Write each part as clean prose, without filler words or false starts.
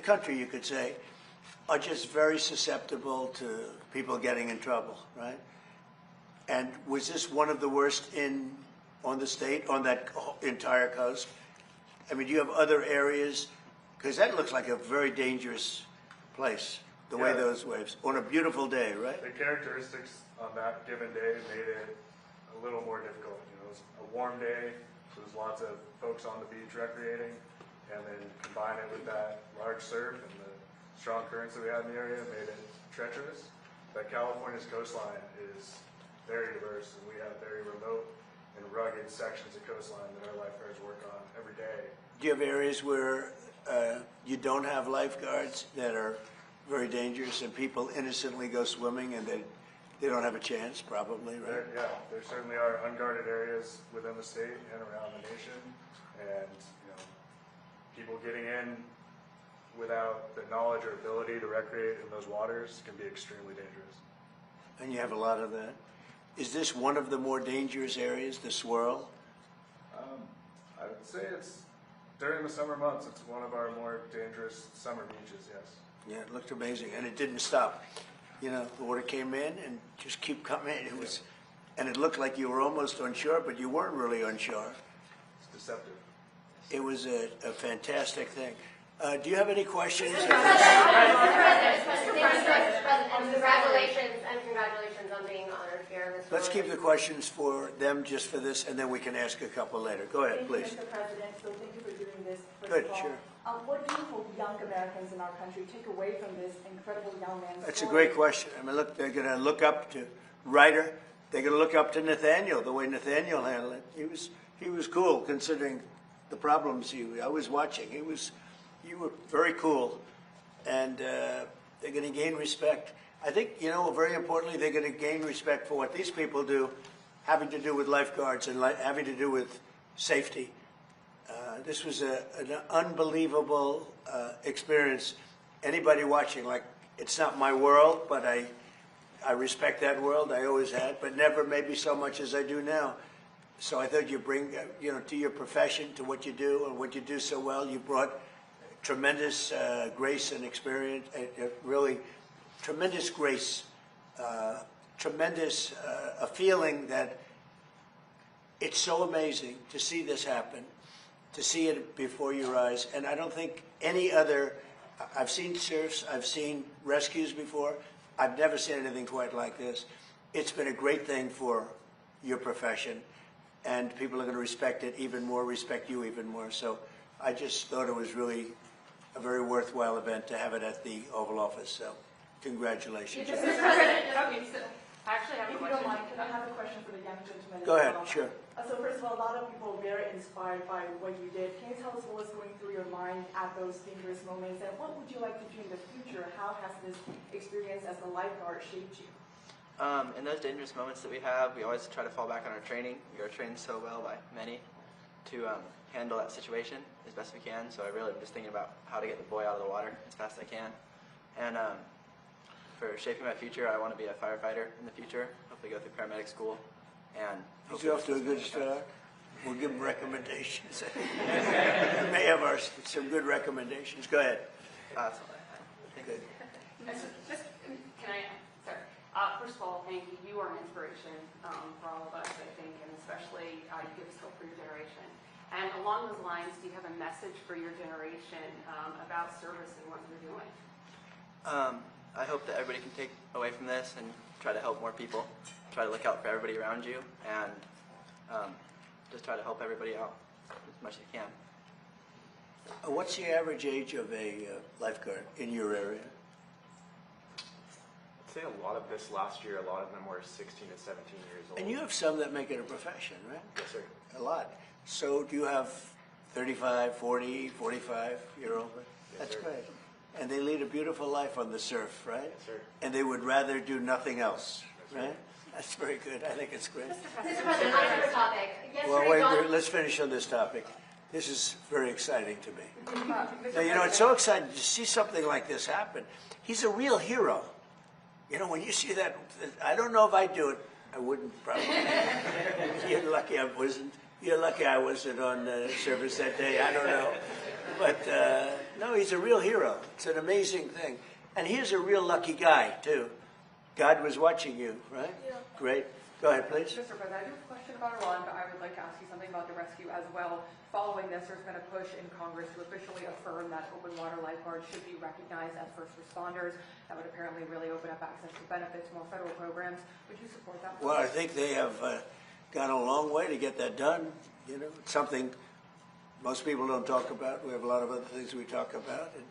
country, you could say, are just very susceptible to people getting in trouble, right? And was this one of the worst on the state, on that entire coast? I mean, do you have other areas? Because that looks like a very dangerous place, the way those waves, on a beautiful day, right? The characteristics on that given day made it a little more difficult. You know, it was a warm day, so there's lots of folks on the beach recreating, and then combine it with that large surf and the strong currents that we had in the area made it treacherous. But California's coastline is very diverse, and we have very remote and rugged sections of coastline that our lifeguards work on every day. Do you have areas where you don't have lifeguards that are very dangerous and people innocently go swimming and they don't have a chance, probably, right? There certainly are unguarded areas within the state and around the nation, and people getting in without the knowledge or ability to recreate in those waters can be extremely dangerous. And you have a lot of that. Is this one of the more dangerous areas, the swirl? I would say it's, during the summer months, it's one of our more dangerous summer beaches, yes. Yeah, it looked amazing, and it didn't stop. You know, the water came in and just keep coming. It was, and it looked like you were almost on shore, but you weren't really on shore. It's deceptive. It was a fantastic thing. Do you have any questions? Mr. President, congratulations on being honored here. Let's keep the questions for them just for this, and then we can ask a couple later. Go ahead, please. Thank you, Mr. President. So thank you for doing this. Good, sure. What do you hope young Americans in our country take away from this incredible young man's That's story? a great question. I mean, look, they're going to look up to Ryder. They're going to look up to Nathaniel, the way Nathaniel handled it. He was cool considering the problems I was watching. You were very cool, and they're going to gain respect. I think, very importantly, they're going to gain respect for what these people do, having to do with lifeguards and having to do with safety. This was an unbelievable experience. Anybody watching, it's not my world, but I respect that world. I always had, but never maybe so much as I do now. So I thought you bring, to your profession, to what you do and what you do so well, you brought tremendous grace and experience, really tremendous grace, tremendous a feeling that it's so amazing to see this happen, to see it before your eyes. And I don't think any other, I've seen surfs, I've seen rescues before, I've never seen anything quite like this. It's been a great thing for your profession, and people are going to respect it even more, respect you even more. So I just thought it was really a very worthwhile event to have it at the Oval Office. So congratulations. Mr. President, I actually have a if you question. don't mind, can I have a question for the young gentleman? Go ahead, sure. So first of all, a lot of people are very inspired by what you did. Can you tell us what was going through your mind at those dangerous moments, and what would you like to do in the future? How has this experience as a lifeguard shaped you? In those dangerous moments that we have, we always try to fall back on our training. We are trained so well by many to handle that situation as best we can. So I really am just thinking about how to get the boy out of the water as fast as I can. And for shaping my future, I want to be a firefighter in the future, hopefully go through paramedic school. And He's off to a good start. We'll give him recommendations. We may have some good recommendations. Go ahead. That's all I have. Good. Can I, sir? First of all, thank you. You are an inspiration for all of us, I think, and especially you give us hope for your generation. And along those lines, do you have a message for your generation about service and what you're doing? I hope that everybody can take away from this and try to help more people, try to look out for everybody around you, and just try to help everybody out as much as you can. What's the average age of a lifeguard in your area? I'd say a lot of this last year, a lot of them were 16 to 17 years old. And you have some that make it a profession, right? Yes, sir. A lot. So do you have 35, 40, 45-year-old? Yes, That's sir. great. And they lead a beautiful life on the surf, right? Yes, sir. And they would rather do nothing else, Yes, right? That's very good. I think it's great. Mr. President, on a different topic. Well, wait, let's finish on this topic. This is very exciting to me. Now, it's so exciting to see something like this happen. He's a real hero. When you see that, I don't know if I'd do it. I wouldn't probably. You're lucky I wasn't. You're lucky I wasn't on service that day. I don't know. But no, he's a real hero. It's an amazing thing. And he's a real lucky guy, too. God was watching you, right? Yeah. Great. Go ahead, please. Mr. President, I do have a question about Iran, but I would like to ask you something about the rescue as well. Following this, there's been a push in Congress to officially affirm that open water lifeguards should be recognized as first responders. That would apparently really open up access to benefits, more federal programs. Would you support that? Well, I think they have gone a long way to get that done. You know, it's something most people don't talk about. We have a lot of other things we talk about. And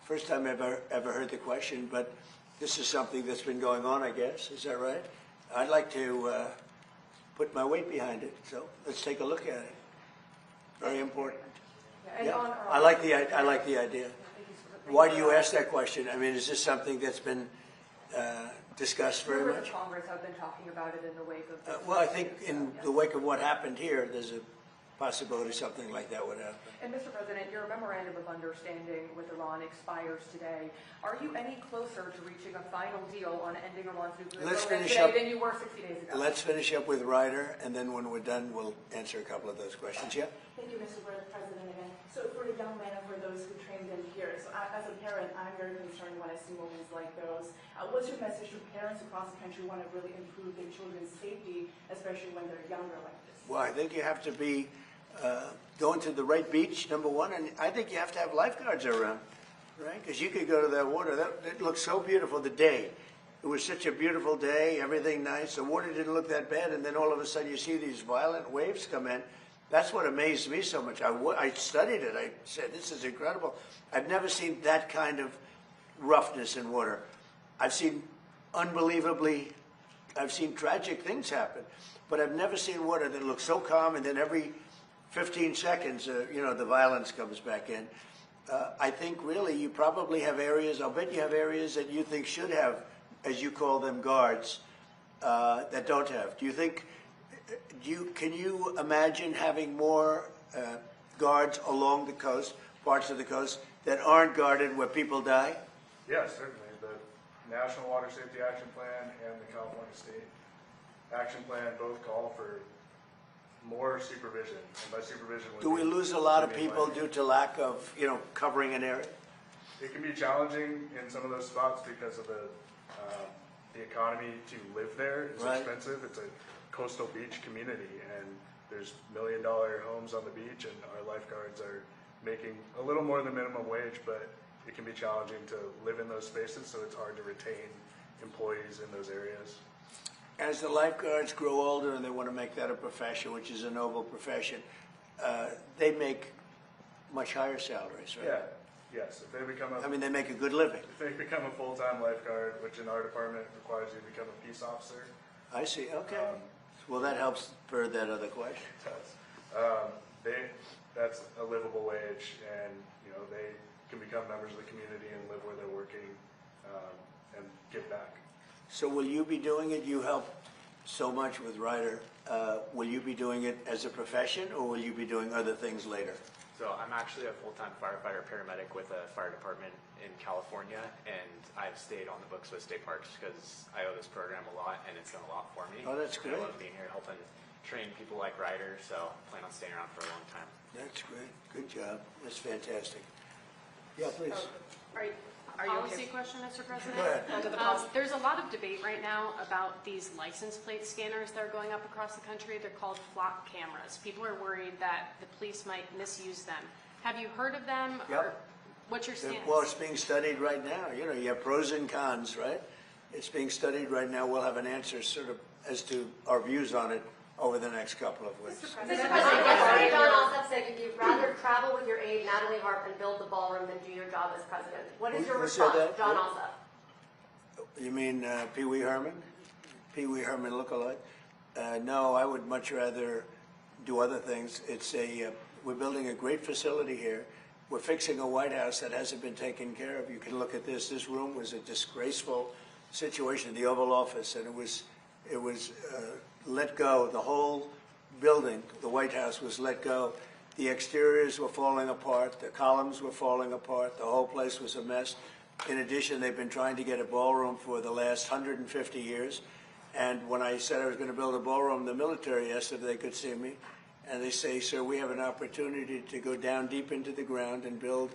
first time I've ever heard the question, but this is something that's been going on, I guess. Is that right? I'd like to put my weight behind it. So let's take a look at it. Very important. Yeah. Yeah. I like the idea. Why do you ask that question? I mean, is this something that's been discussed very Members much? of Congress have been talking about it in the wake of this. Well, I think in the wake of what happened here, there's a possibility something like that would happen. And Mr. President, your memorandum of understanding with Iran expires today. Are you any closer to reaching a final deal on ending Iran's nuclear Let's program finish today up. than you were 60 days ago? Let's finish up with Ryder, and then when we're done, we'll answer a couple of those questions. Yeah? Thank you, Mr. President, again. So for the young men and for those who trained in here, so as a parent, I'm very concerned when I see moments like those. What's your message to parents across the country who want to really improve their children's safety, especially when they're younger like this? Well, I think you have to be going to the right beach, number one, and I think you have to have lifeguards around, right? Because you could go to that water. It looked so beautiful the day. It was such a beautiful day, everything nice. The water didn't look that bad, and then all of a sudden you see these violent waves come in. That's what amazed me so much. I studied it. I said, this is incredible. I've never seen that kind of roughness in water. I've seen tragic things happen, but I've never seen water that looks so calm, and then every 15 seconds, the violence comes back in. I think really you probably have areas, I'll bet you have areas that you think should have, as you call them, guards, that don't have. Can you imagine having more guards along the coast, parts of the coast, that aren't guarded where people die? Yes, certainly. The National Water Safety Action Plan and the California State Action Plan both call for more supervision. And by supervision, Do we lose a lot of people due to lack of, covering an area? It can be challenging in some of those spots because of the economy to live there is Right. expensive. It's a coastal beach community, and there's $1 million homes on the beach, and our lifeguards are making a little more than minimum wage, but it can be challenging to live in those spaces, so it's hard to retain employees in those areas. As the lifeguards grow older and they want to make that a profession, which is a noble profession, they make much higher salaries, right? Yeah, yes. If they become They make a good living. if they become a full-time lifeguard, which in our department requires you to become a peace officer, I see, okay. Well, that helps for that other question. it does. That's a livable wage, and they can become members of the community and live where they're working and give back. So will you be doing it? You help so much with Ryder. Will you be doing it as a profession, or will you be doing other things later? So I'm actually a full-time firefighter paramedic with a fire department in California, and I've stayed on the books with state parks because I owe this program a lot, and it's done a lot for me. Oh, that's And great. I love being here helping train people like Ryder, so I plan on staying around for a long time. That's great. Good job. That's fantastic. Yeah, please. Are you Policy okay? question, Mr. President? Go ahead. Onto the policy. There's a lot of debate right now about these license plate scanners that are going up across the country. They're called flock cameras. People are worried that the police might misuse them. Have you heard of them? Yep. Or what's your stance? Well, it's being studied right now. You have pros and cons, right? It's being studied right now. We'll have an answer sort of as to our views on it over the next couple of weeks. Mr. President, yesterday John Alsop said you'd rather travel with your aide, Natalie Harp, and build the ballroom than do your job as president. What is your Who said response, that? John Alsop? You mean Pee Wee Herman? Pee Wee Herman lookalike? No, I would much rather do other things. We're building a great facility here. We're fixing a White House that hasn't been taken care of. You can look at this. This room was a disgraceful situation, the Oval Office, and it was let go. The whole building, the White House, was let go. The exteriors were falling apart. The columns were falling apart. The whole place was a mess. In addition, they've been trying to get a ballroom for the last 150 years. And when I said I was going to build a ballroom, the military asked if they could see me. and they say, sir, we have an opportunity to go down deep into the ground and build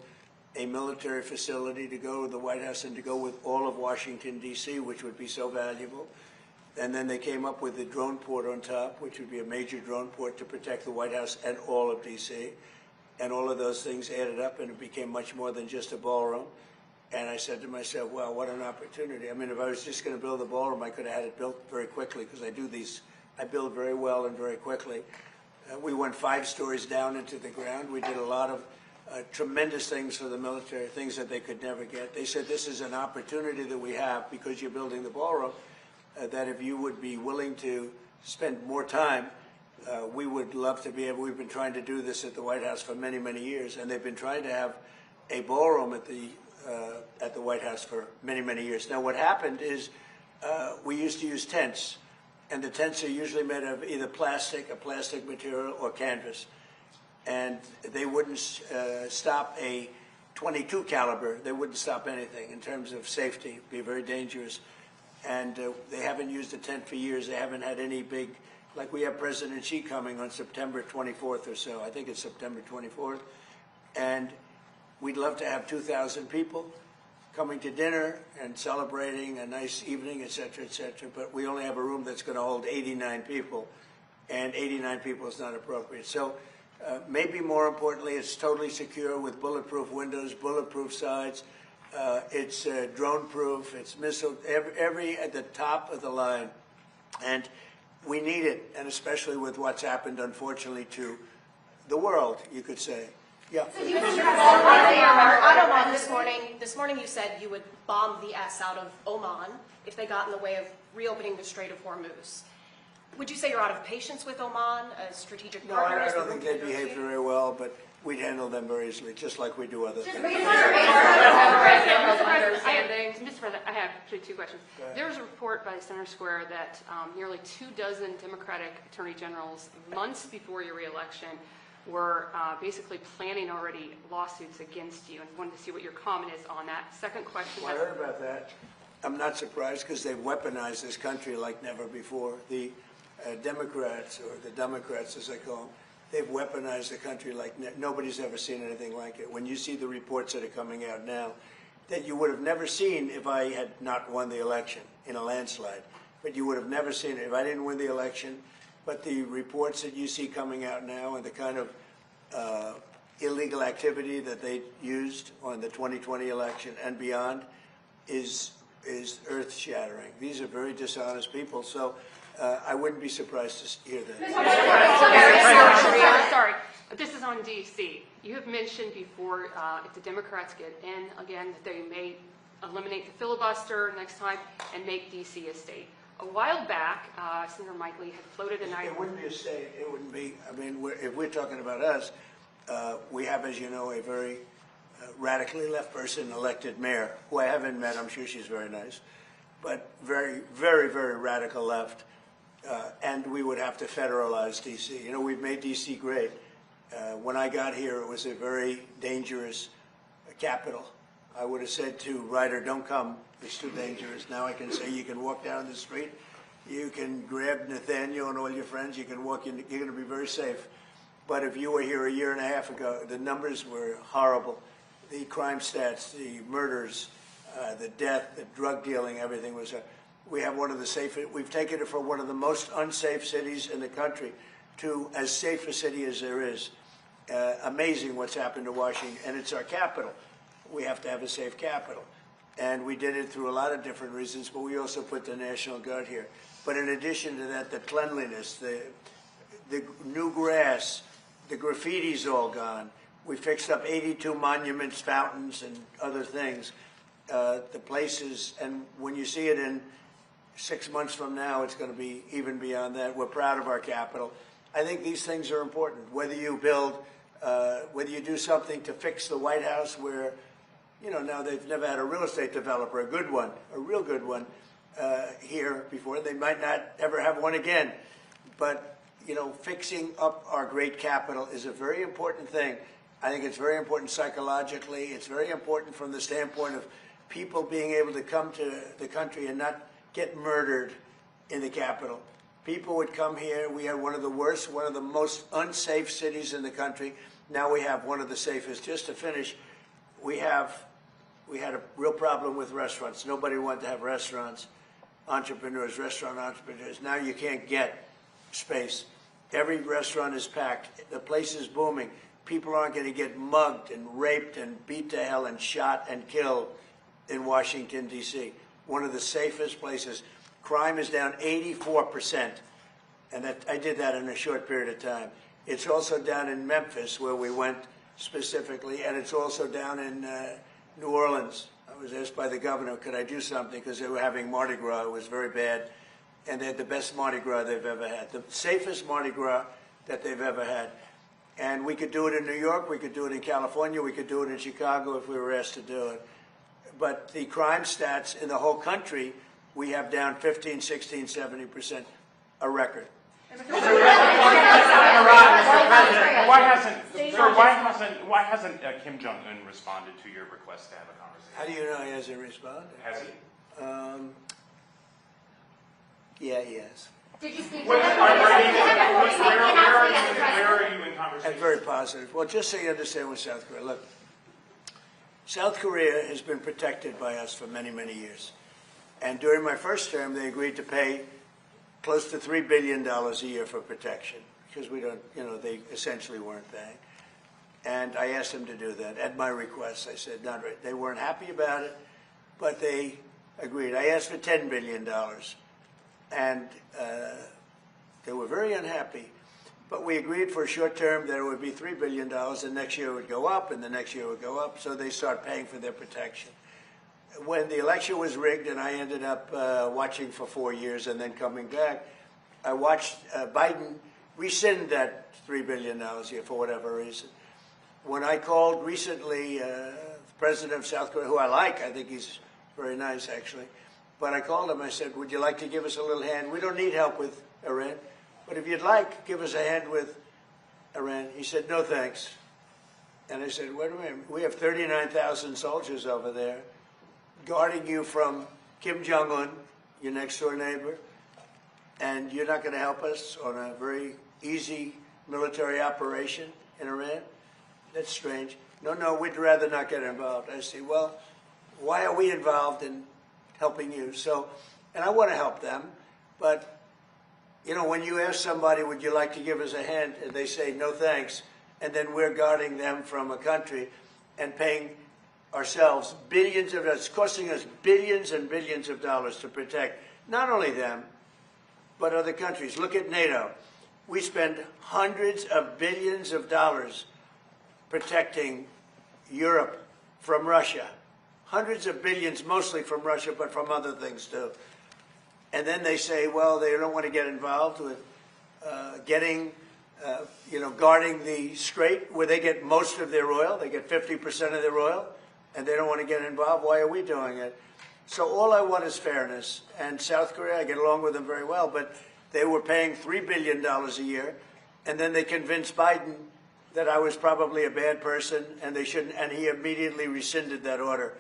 a military facility to go to the White House and to go with all of Washington, D.C., which would be so valuable. And then they came up with the drone port on top, which would be a major drone port to protect the White House and all of D.C. And all of those things added up, and it became much more than just a ballroom. And I said to myself, wow, what an opportunity. I mean, if I was just going to build a ballroom, I could have had it built very quickly, because I build very well and very quickly. We went 5 stories down into the ground. We did a lot of tremendous things for the military, things that they could never get. They said, this is an opportunity that we have because you're building the ballroom, that if you would be willing to spend more time, we would love to be able. We've been trying to do this at the White House for many, many years, and they've been trying to have a ballroom at the White House for many, many years. Now, what happened is we used to use tents, and the tents are usually made of either a plastic material, or canvas, and they wouldn't stop a .22 caliber. They wouldn't stop anything in terms of safety. It'd be very dangerous, and they haven't used a tent for years. They haven't had any big. Like we have President Xi coming on September 24th or so. I think it's September 24th. And we'd love to have 2,000 people coming to dinner and celebrating a nice evening, et cetera, but we only have a room that's going to hold 89 people, and 89 people is not appropriate. So maybe more importantly, it's totally secure with bulletproof windows, bulletproof sides. It's drone-proof. It's missile, every at the top of the line. And we need it, and especially with what's happened, unfortunately, to the world, you could say. Yeah. So you said on Oman this morning. This morning you said you would bomb the S out of Oman if they got in the way of reopening the Strait of Hormuz. Would you say you're out of patience with Oman, a strategic partner? No, I don't think they behaved very well, but we'd handle them very easily, just like we do other things. Mr. President, I have actually 2 questions. There was a report by Center Square that nearly 24 Democratic attorney generals, months before your reelection, were basically planning already lawsuits against you, and wanted to see what your comment is on that. Second question. Well, I heard about that. I'm not surprised, because they've weaponized this country like never before. The Democrats, or the Democrats as I call them, they've weaponized the country like nobody's ever seen anything like it. When you see the reports that are coming out now, that you would have never seen if I had not won the election in a landslide. But you would have never seen it if I didn't win the election. But the reports that you see coming out now, and the kind of illegal activity that they used on the 2020 election and beyond is earth-shattering. These are very dishonest people, so I wouldn't be surprised to hear that. Sorry, but this is on D.C. You have mentioned before, if the Democrats get in again, that they may eliminate the filibuster next time and make D.C. a state. A while back, Senator Mike Lee had floated an idea. It wouldn't be a state. It wouldn't be. I mean, if we're talking about us, we have, as you know, a very radically left person elected mayor, who I haven't met. I'm sure she's very nice, but very, very, very radical left. And we would have to federalize D.C. You know, we've made D.C. great. When I got here, it was a very dangerous capital. I would have said to Ryder, don't come. It's too dangerous. Now I can say you can walk down the street, you can grab Nathaniel and all your friends, you can walk in, you're going to be very safe. But if you were here a year and a half ago, the numbers were horrible. The crime stats, the murders, the death, the drug dealing, everything was. We have one of the safest. We've taken it from one of the most unsafe cities in the country to as safe a city as there is. Amazing what's happened to Washington, and it's our capital. We have to have a safe capital. And we did it through a lot of different reasons, but we also put the National Guard here. But in addition to that, the cleanliness, the new grass, the graffiti's all gone. We fixed up 82 monuments, fountains, and other things. The places, and when you see it in 6 months from now, it's going to be even beyond that. We're proud of our capital. I think these things are important. Whether you build, whether you do something to fix the White House, where, you know, now they've never had a real estate developer, a good one, a real good one, here before. They might not ever have one again. But, you know, fixing up our great capital is a very important thing. I think it's very important psychologically. It's very important from the standpoint of people being able to come to the country and not get murdered in the Capitol. People would come here. We had one of the worst, one of the most unsafe cities in the country. Now we have one of the safest. Just to finish, we had a real problem with restaurants. Nobody wanted to have restaurants, restaurant entrepreneurs. Now you can't get space. Every restaurant is packed. The place is booming. People aren't going to get mugged and raped and beat to hell and shot and killed in Washington, D.C. One of the safest places. Crime is down 84%, and I did that in a short period of time. It's also down in Memphis, where we went specifically, and it's also down in New Orleans. I was asked by the governor, could I do something, because they were having Mardi Gras. It was very bad, and they had the best Mardi Gras they've ever had, the safest Mardi Gras that they've ever had. And we could do it in New York, we could do it in California, we could do it in Chicago if we were asked to do it. But the crime stats in the whole country, we have down 15, 16, 70%, a record. Why hasn't Kim Jong-un responded to your request to have a conversation? How do you know he hasn't responded? Has he? Yeah, he has. Did you speak to Where him? are you in conversation? And very positive. Well, just so you understand with South Korea, look, South Korea has been protected by us for many, many years. And during my first term, they agreed to pay close to $3 billion a year for protection, because we don't, they essentially weren't paying. And I asked them to do that at my request. I said, not right. They weren't happy about it, but they agreed. I asked for $10 billion, and they were very unhappy. But we agreed for a short term that it would be $3 billion, and next year it would go up, and the next year it would go up, so they start paying for their protection. When the election was rigged and I ended up watching for 4 years and then coming back, I watched Biden rescind that $3 billion a year for whatever reason. When I called recently the president of South Korea, who I like, I think he's very nice actually, but I called him, I said, would you like to give us a little hand? We don't need help with Iran, but if you'd like, give us a hand with Iran. He said, no thanks. And I said, wait a minute, we have 39,000 soldiers over there guarding you from Kim Jong-un, your next door neighbor, and you're not going to help us on a very easy military operation in Iran? That's strange. No, we'd rather not get involved. I say, well, why are we involved in helping you? So, and I want to help them, but, when you ask somebody, would you like to give us a hand, and they say, no thanks, and then we're guarding them from a country and paying ourselves billions of dollars, it's costing us billions and billions of dollars to protect not only them, but other countries. Look at NATO. We spend hundreds of billions of dollars protecting Europe from Russia. Hundreds of billions, mostly from Russia, but from other things too. And then they say, well, they don't want to get involved with guarding the Strait, where they get most of their oil. They get 50% of their oil, and they don't want to get involved. Why are we doing it? So all I want is fairness. And South Korea, I get along with them very well, but they were paying $3 billion a year, and then they convinced Biden that I was probably a bad person, and they shouldn't, and he immediately rescinded that order.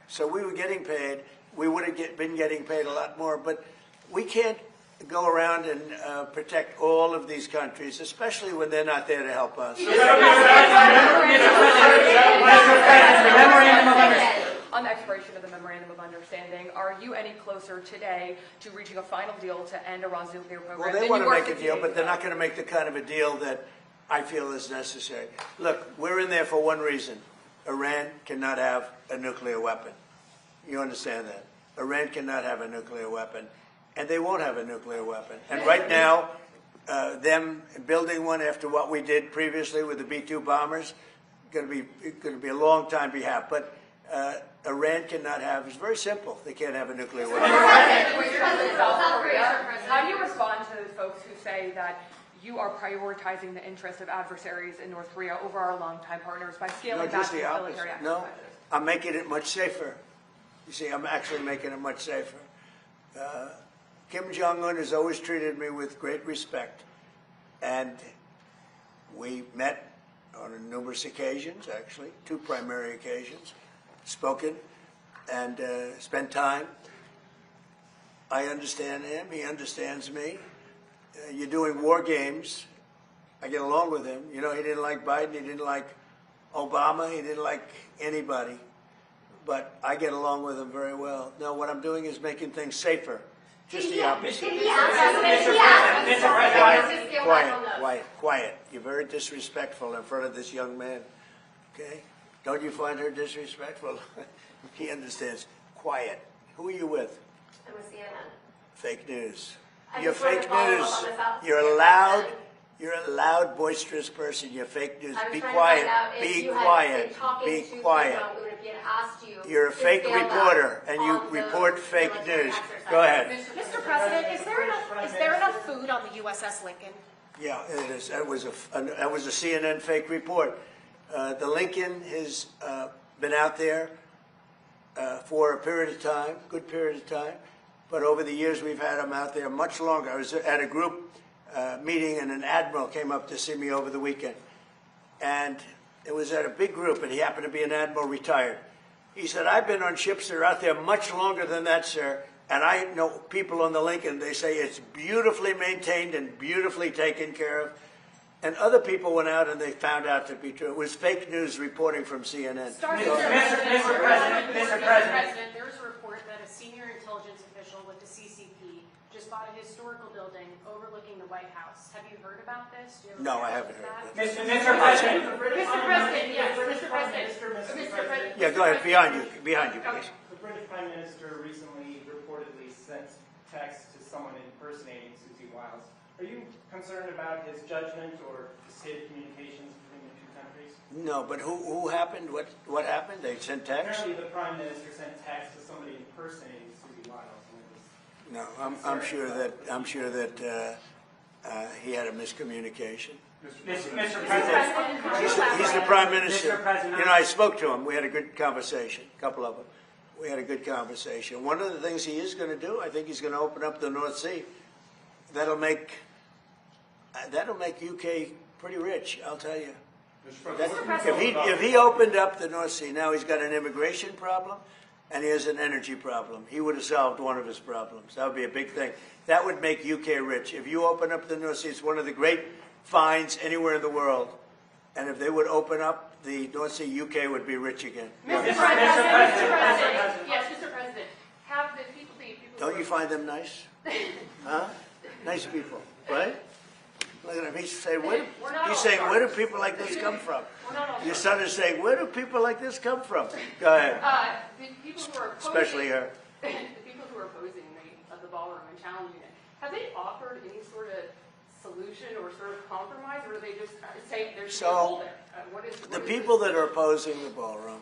So we were getting paid. We would have been getting paid a lot more, but we can't go around and protect all of these countries, especially when they're not there to help us. On the expiration of the Memorandum of Understanding, are you any closer today to reaching a final deal to end Iran's nuclear program? Well, they want to make a deal, but they're not going to make the kind of a deal that I feel is necessary. Look, we're in there for one reason. Iran cannot have a nuclear weapon. You understand that? Iran cannot have a nuclear weapon, and they won't have a nuclear weapon. And right now, them building one after what we did previously with the B-2 bombers, going to be a long time behalf. But Iran cannot have. It's very simple. They can't have a nuclear weapon. How do you respond to those folks who say that you are prioritizing the interests of adversaries in North Korea over our longtime partners by scaling back these military exercises? No, I'm making it much safer. You see, I'm actually making it much safer. Kim Jong-un has always treated me with great respect, and we met on numerous occasions, actually, 2 primary occasions, spoken and spent time. I understand him, he understands me. You're doing war games. I get along with him. You know, he didn't like Biden. He didn't like Obama. He didn't like anybody. But I get along with him very well. Now, what I'm doing is making things safer. Just the opposite. Quiet. You're very disrespectful in front of this young man. Okay? Don't you find her disrespectful? He understands. Quiet. Who are you with? I'm with CNN. Fake news. I You're just wanted fake to follow news. up on this out- You're a loud, boisterous person. You're fake news. I was Be trying quiet. to find out if Be you had quiet. been talking Be to quiet. Kim Jong-un, if he had asked you You're a to fake stand up reporter, and you on the report fake military news. exercise. Go ahead. Mr. President, is there enough food on the USS Lincoln? Yeah, it is. That was a CNN fake report. The Lincoln has been out there for a period of time, good period of time. But over the years, we've had them out there much longer. I was at a group meeting, and an admiral came up to see me over the weekend. And it was at a big group, and he happened to be an admiral retired. He said, I've been on ships that are out there much longer than that, sir. And I know people on the Lincoln, they say it's beautifully maintained and beautifully taken care of. And other people went out and they found out to be true. It was fake news reporting from CNN. Mr. President, there was a report that a senior intelligence official with the CCP just bought a historical building overlooking the White House. Have you heard about this? Do you have No, a I report haven't of heard that? that. Mr. President, yes, Mr. President. Yeah, go ahead. Behind you, please. The British Prime Minister recently reportedly sent text to someone impersonating Susie Wiles. Are you concerned about his judgment or the state of communications between the two countries? No, but who happened? What happened? They sent text? Apparently the Prime Minister sent text to somebody impersonating Susie Wiles. And it was No, I'm sure that he had a miscommunication. Mr. President. He's the Prime Minister. Mr. President. You know, I spoke to him. We had a good conversation, a couple of them. We had a good conversation. One of the things he is going to do, I think he's going to open up the North Sea. That'll make UK pretty rich, I'll tell you. If he opened up the North Sea, now he's got an immigration problem and he has an energy problem. He would have solved one of his problems. That would be a big thing. That would make UK rich. If you open up the North Sea, it's one of the great finds anywhere in the world. And if they would open up the North Sea, UK would be rich again. Mr. President, yes, Mr. President, have the people Don't you find them nice? Huh? Nice people, right? Look at him. He's saying, where do people like this come from? Your son is saying, where do people like this come from? Go ahead. The people who are opposing, Especially her. The people who are opposing the ballroom and challenging it, have they offered any sort of solution or sort of compromise, or do they just say there's no hole there? The people that are opposing the ballroom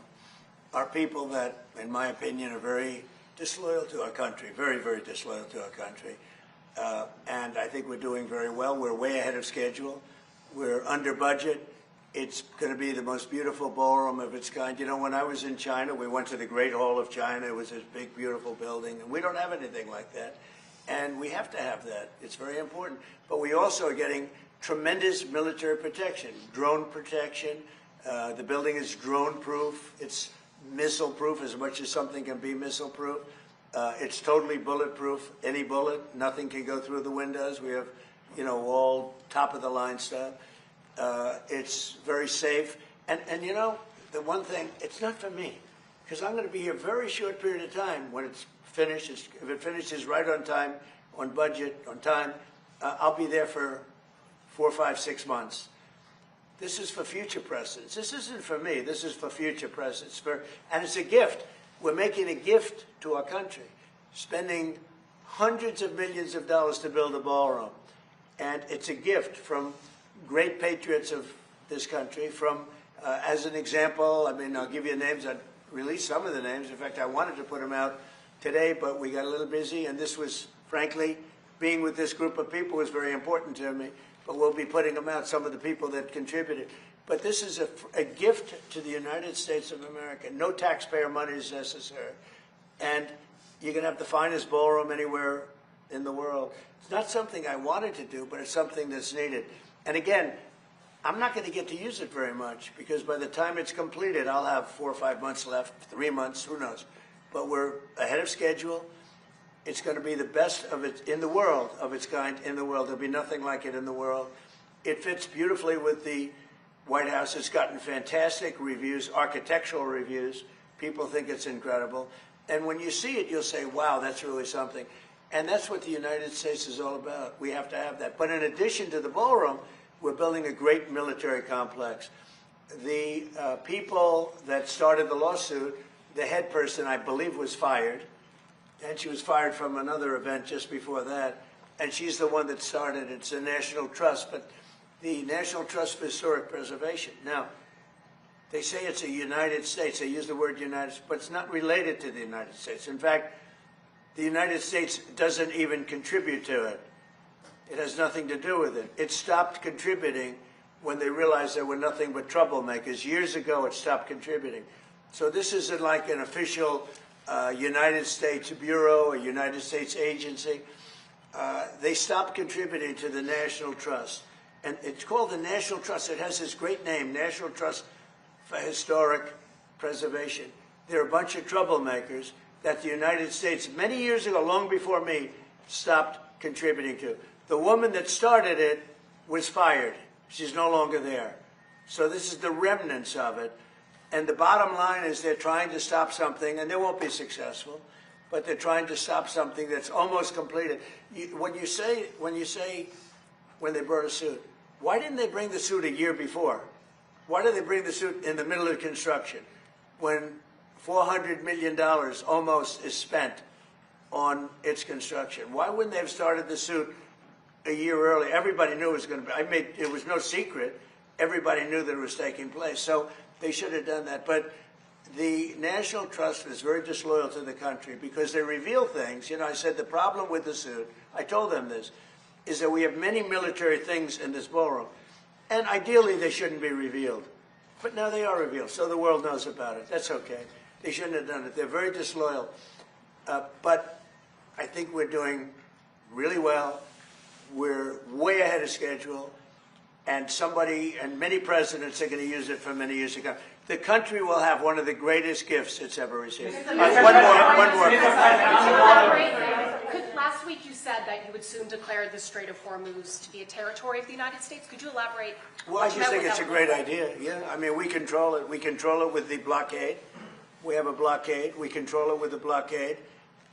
are people that, in my opinion, are very disloyal to our country, very, very disloyal to our country. And I think we're doing very well. We're way ahead of schedule. We're under budget. It's going to be the most beautiful ballroom of its kind. You know, when I was in China, we went to the Great Hall of China. It was this big, beautiful building. And we don't have anything like that. And we have to have that. It's very important. But we also are getting tremendous military protection, drone protection. The building is drone-proof. It's missile-proof as much as something can be missile-proof. It's totally bulletproof. Any bullet, nothing can go through the windows. We have, you know, all top-of-the-line stuff. It's very safe. And you know, the one thing, it's not for me, because I'm going to be here a very short period of time when it's finished. If it finishes right on time, on budget, on time, I'll be there for 4, 5, 6 months. This is for future presidents. This isn't for me. This is for future presidents. And it's a gift. We're making a gift to our country, spending hundreds of millions of dollars to build a ballroom. And it's a gift from great patriots of this country. From, as an example, I mean, I'll give you names. I released some of the names. In fact, I wanted to put them out today, but we got a little busy. And this was, frankly, being with this group of people was very important to me. But we'll be putting them out, some of the people that contributed. But this is a gift to the United States of America. No taxpayer money is necessary. And you can have the finest ballroom anywhere in the world. It's not something I wanted to do, but it's something that's needed. And again, I'm not going to get to use it very much, because by the time it's completed, I'll have 4 or 5 months left, 3 months, who knows. But we're ahead of schedule. It's going to be the best of it in the world, of its kind in the world. There'll be nothing like it in the world. It fits beautifully with the White House. It's gotten fantastic reviews, architectural reviews. People think it's incredible. And when you see it, you'll say, wow, that's really something. And that's what the United States is all about. We have to have that. But in addition to the ballroom, we're building a great military complex. The people that started the lawsuit, the head person, I believe, was fired. And she was fired from another event just before that. And she's the one that started. It's a National Trust, but the National Trust for Historic Preservation. Now, they say it's a United States. They use the word United States, but it's not related to the United States. In fact, the United States doesn't even contribute to it. It has nothing to do with it. It stopped contributing when they realized there were nothing but troublemakers. Years ago, it stopped contributing. So this isn't like an official United States bureau, a United States agency. They stopped contributing to the National Trust. And it's called the National Trust. It has this great name, National Trust for Historic Preservation. They're a bunch of troublemakers that the United States, many years ago, long before me, stopped contributing to. The woman that started it was fired. She's no longer there. So this is the remnants of it. And the bottom line is they're trying to stop something, and they won't be successful, but they're trying to stop something that's almost completed. When they brought a suit, why didn't they bring the suit a year before? Why did they bring the suit in the middle of construction when $400 million almost is spent on its construction? Why wouldn't they have started the suit a year early? Everybody knew it was going to be. It was no secret. Everybody knew that it was taking place. So they should have done that. But the National Trust is very disloyal to the country because they reveal things. You know, I said the problem with the suit, I told them this, is that we have many military things in this ballroom. And ideally, they shouldn't be revealed. But now they are revealed, so the world knows about it. That's okay. They shouldn't have done it. They're very disloyal. But I think we're doing really well. We're way ahead of schedule. And many presidents are going to use it for many years to come. The country will have one of the greatest gifts it's ever received. One more. Last week you said that you would soon declare the Strait of Hormuz to be a territory of the United States. Could you elaborate? Well, I just think it's a great idea. Yeah, I mean, we control it. We control it with the blockade. We have a blockade. We control it with the blockade.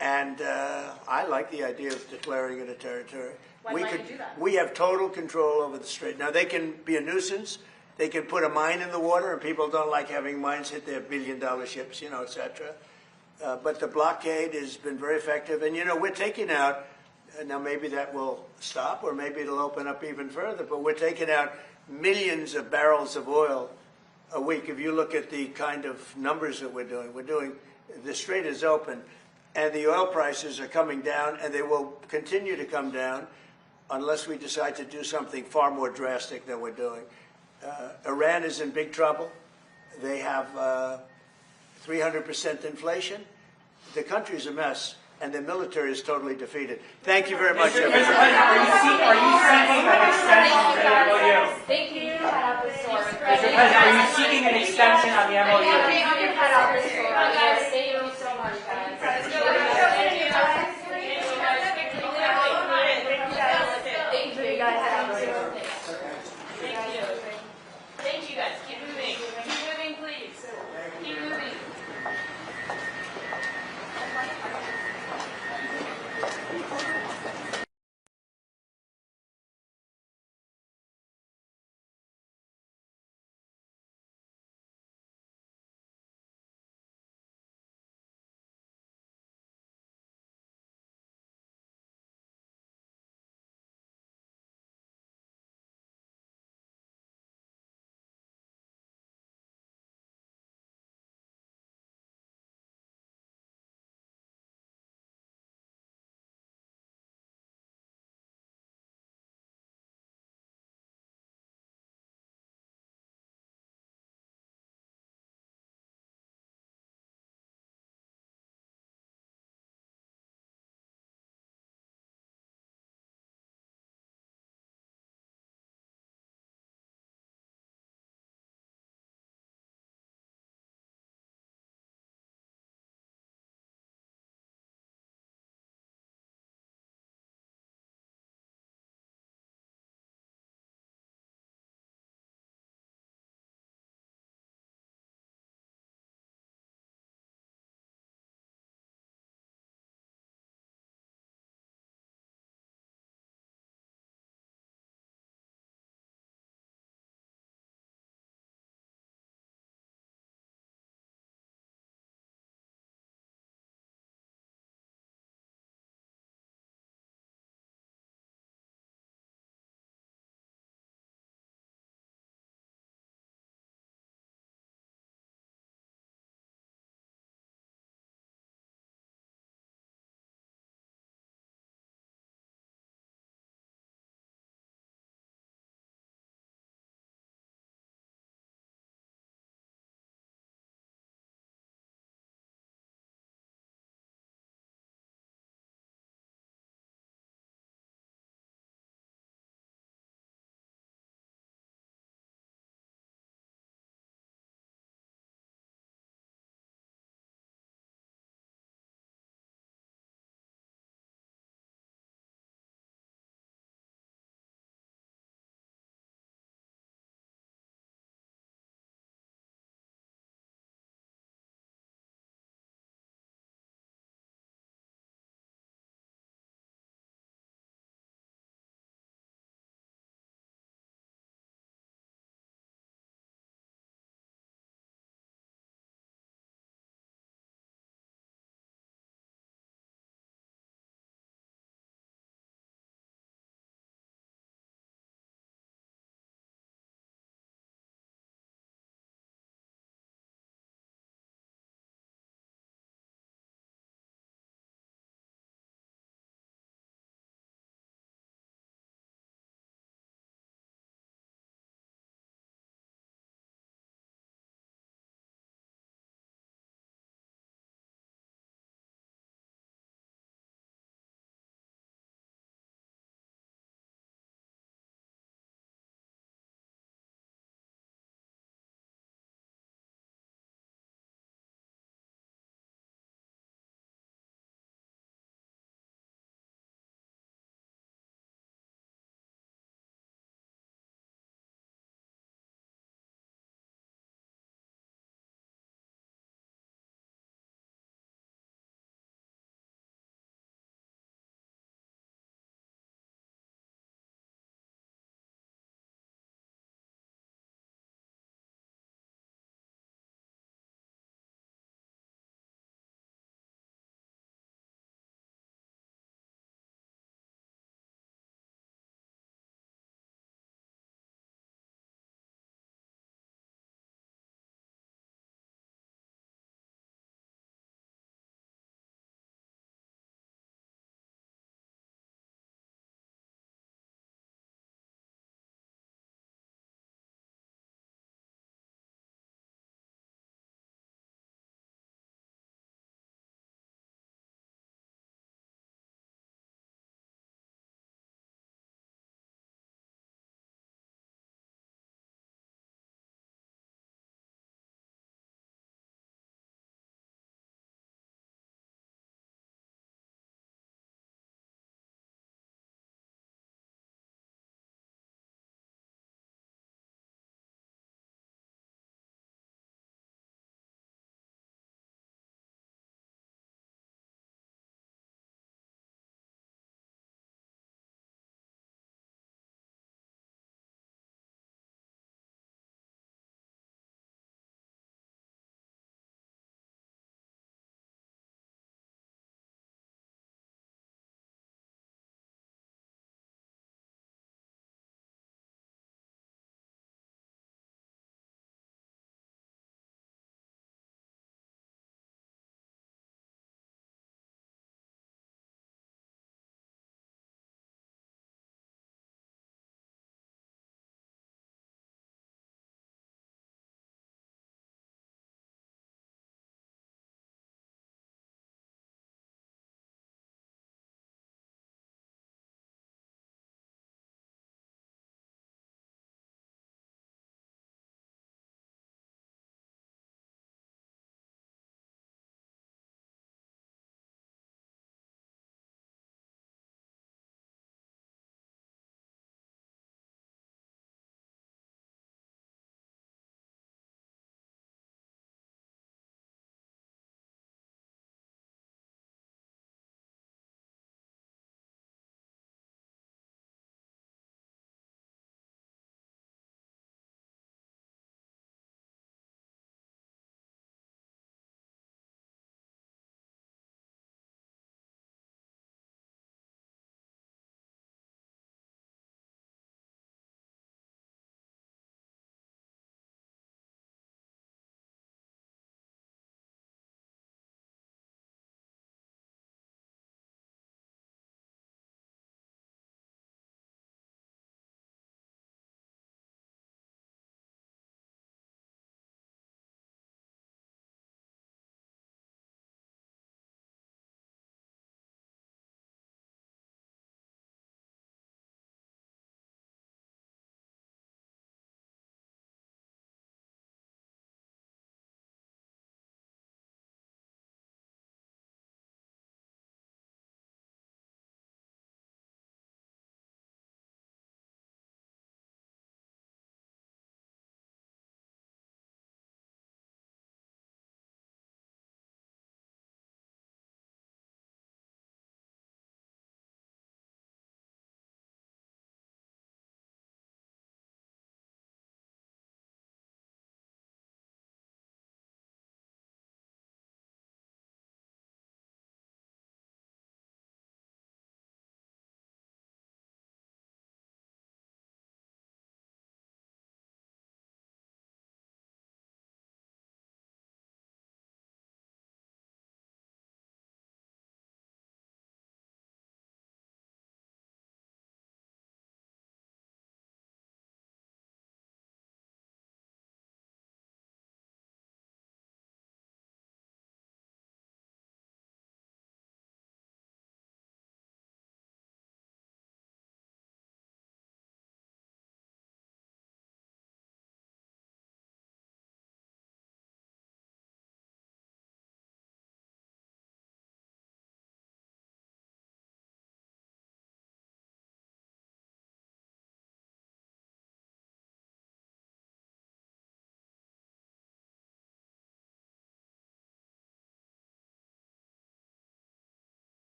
And I like the idea of declaring it a territory. Why might you do that? We have total control over the strait. Now, they can be a nuisance. They can put a mine in the water, and people don't like having mines hit their billion-dollar ships, you know, et cetera. But the blockade has been very effective. And, you know, we're taking out, now maybe that will stop, or maybe it'll open up even further, but we're taking out millions of barrels of oil a week. If you look at the kind of numbers that we're doing, the strait is open, and the oil prices are coming down, and they will continue to come down unless we decide to do something far more drastic than we're doing. Iran is in big trouble. They have 300% inflation. The country's a mess, and the military is totally defeated. Thank you very much, everybody. Are you seeking an extension to the MOU? Thank you. Mr. President, are you seeking an extension on the MOU? Thank you.